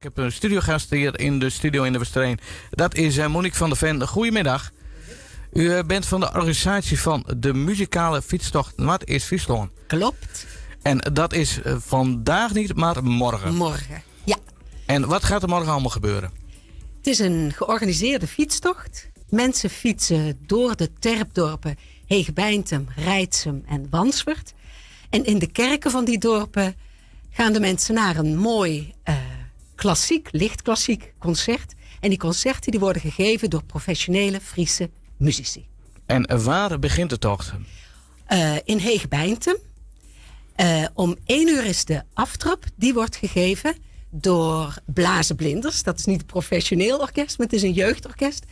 Ik heb een studiogast hier in de studio in de Westreen. Dat is Monique van der Ven. Goedemiddag. U bent van de organisatie van de muzikale fietstocht Wat is Friesland? Klopt. En dat is vandaag niet, maar morgen. Morgen, ja. En wat gaat er morgen allemaal gebeuren? Het is een georganiseerde fietstocht. Mensen fietsen door de terpdorpen Heegbeintem, Reitsum en Wanswert. En in de kerken van die dorpen gaan de mensen naar een mooi lichtklassiek concert. En die concerten die worden gegeven door professionele Friese muzici. En waar begint de tocht? In Heegbeintem. Om 1 uur is de aftrap. Die wordt gegeven door Blazenblinders. Dat is niet een professioneel orkest, maar het is een jeugdorkest.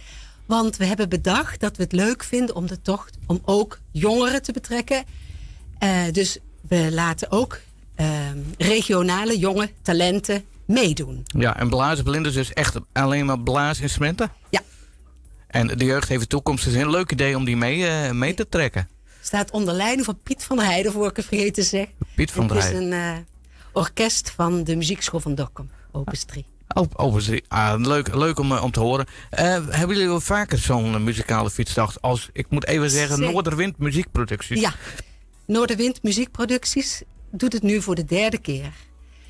Want we hebben bedacht dat we het leuk vinden om de tocht om ook jongeren te betrekken. Dus we laten ook regionale jonge talenten meedoen. Ja, en Blazenblinders is echt alleen maar blaasinstrumenten? Ja. En de jeugd heeft de toekomst. Het is een leuk idee om die mee te trekken. Staat onder leiding van Piet van der Heijden, voor ik het vergeten te zeggen. Piet van der Heijden. Het is een orkest van de muziekschool van Dokkum, Opus 3. Opus 3. Leuk om te horen. Hebben jullie wel vaker zo'n muzikale fietstocht als, ik moet even zeggen, Noorderwind muziekproducties? Ja, Noorderwind muziekproducties doet het nu voor de 3e keer.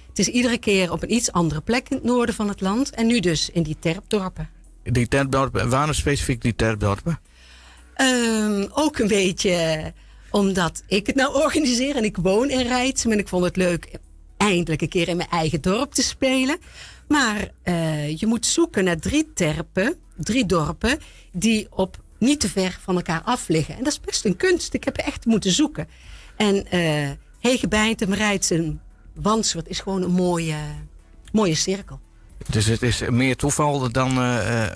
Het is iedere keer op een iets andere plek in het noorden van het land. En nu dus in die terpdorpen. Die terpdorpen, waarom specifiek die terpdorpen? Ook een beetje omdat ik het nou organiseer en ik woon in Reitsum. En ik vond het leuk eindelijk een keer in mijn eigen dorp te spelen. Maar je moet zoeken naar 3 dorpen die op niet te ver van elkaar af liggen. En dat is best een kunst. Ik heb echt moeten zoeken. En Heegbeintem, Reitsum, Wanswert is gewoon een mooie cirkel. Dus het is meer toeval dan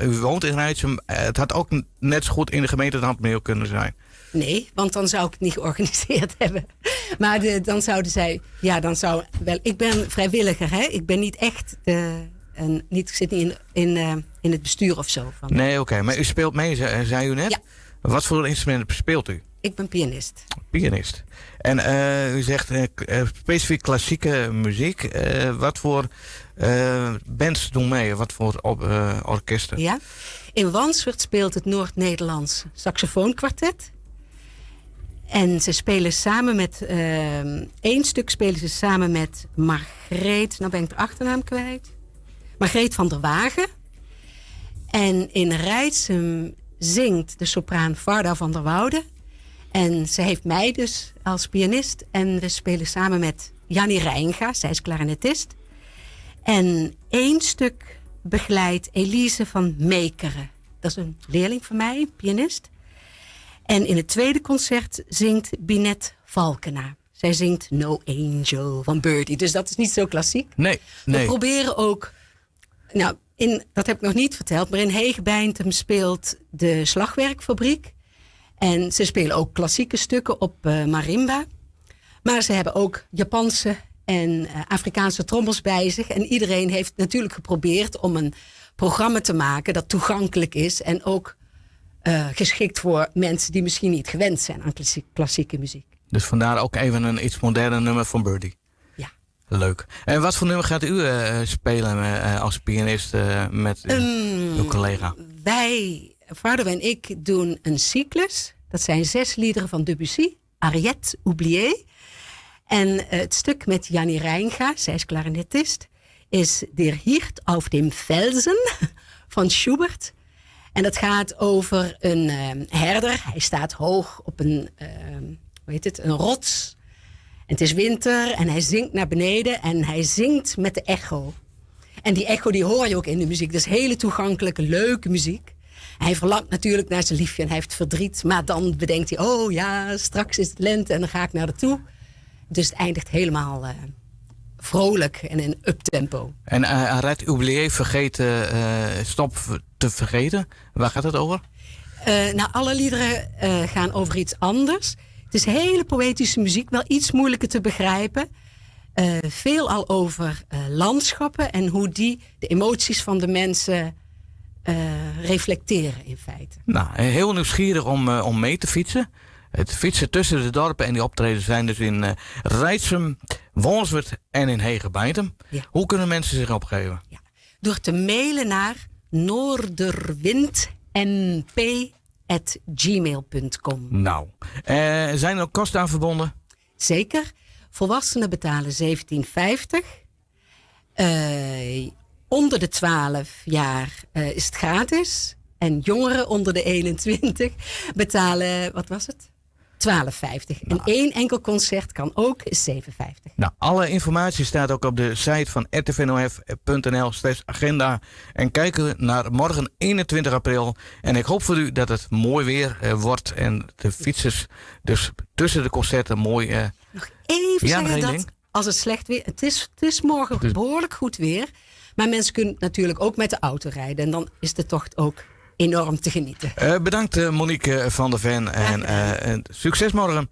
u woont in Reitsum. Het had ook net zo goed in de gemeente Randmeel kunnen zijn. Nee, want dan zou ik het niet georganiseerd hebben. Maar dan zouden zij... Ja, dan zou wel... Ik ben vrijwilliger, hè. Ik ben niet echt... ik zit niet in het bestuur of zo. Nee, oké. Maar u speelt mee, zei u net? Ja. Wat voor instrumenten speelt u? Ik ben pianist. Pianist. En u zegt specifiek klassieke muziek. Wat voor bands doen mee? Wat voor orkesten? Ja. In Wanswert speelt het Noord-Nederlands saxofoonkwartet. En ze spelen samen met... 1 stuk spelen ze samen met Margreet... Nou ben ik de achternaam kwijt. Margreet van der Wagen. En in Reitsum zingt de sopraan Varda van der Woude. En ze heeft mij dus als pianist. En we spelen samen met Jannie Reinga. Zij is clarinetist. En 1 stuk begeleidt Elise van Meekeren. Dat is een leerling van mij, pianist. En in het tweede concert zingt Binette Valkena. Zij zingt No Angel van Birdie. Dus dat is niet zo klassiek. Nee. We proberen ook... Nou, dat heb ik nog niet verteld. Maar in Heegbeintem speelt de Slagwerkfabriek. En ze spelen ook klassieke stukken op marimba. Maar ze hebben ook Japanse en Afrikaanse trommels bij zich. En iedereen heeft natuurlijk geprobeerd om een programma te maken dat toegankelijk is. En ook geschikt voor mensen die misschien niet gewend zijn aan klassieke muziek. Dus vandaar ook even een iets moderne nummer van Birdie. Ja. Leuk. En wat voor nummer gaat u spelen als pianist met uw collega? Vardo en ik doen een cyclus. Dat zijn 6 liederen van Debussy. Ariette Oubliée. En het stuk met Jannie Reinga, zij is clarinetist, is Der Hirt auf dem Felsen van Schubert. En dat gaat over een herder. Hij staat hoog op een rots. En het is winter en hij zingt naar beneden en hij zingt met de echo. En die echo die hoor je ook in de muziek. Dat is hele toegankelijke, leuke muziek. Hij verlangt natuurlijk naar zijn liefje en hij heeft verdriet. Maar dan bedenkt hij, oh ja, straks is het lente en dan ga ik naar toe. Dus het eindigt helemaal vrolijk en in uptempo. En Arrête Oublié, stop te vergeten. Waar gaat het over? Alle liederen gaan over iets anders. Het is hele poëtische muziek, wel iets moeilijker te begrijpen. Veel al over landschappen en hoe die de emoties van de mensen reflecteren in feite. Nou, heel nieuwsgierig om mee te fietsen. Het fietsen tussen de dorpen en die optredens zijn dus in Reitsum, Wanswert en in Heegbeintem. Ja. Hoe kunnen mensen zich opgeven? Ja. door te mailen naar noorderwindmp@gmail.com. Nou, zijn er ook kosten aan verbonden? Zeker. Volwassenen betalen €17,50. Onder de 12 jaar is het gratis. En jongeren onder de 21 betalen, wat was het? €12,50. En 1 enkel concert kan ook, is €7,50. Nou, alle informatie staat ook op de site van rtvnof.nl/agenda. En kijken naar morgen 21 april. En ik hoop voor u dat het mooi weer wordt. En de fietsers dus tussen de concerten mooi... Nog even zeggen dat als het slecht weer... Het is morgen behoorlijk goed weer. Maar mensen kunnen natuurlijk ook met de auto rijden. En dan is de tocht ook enorm te genieten. Bedankt Monique van der Ven. En succes morgen.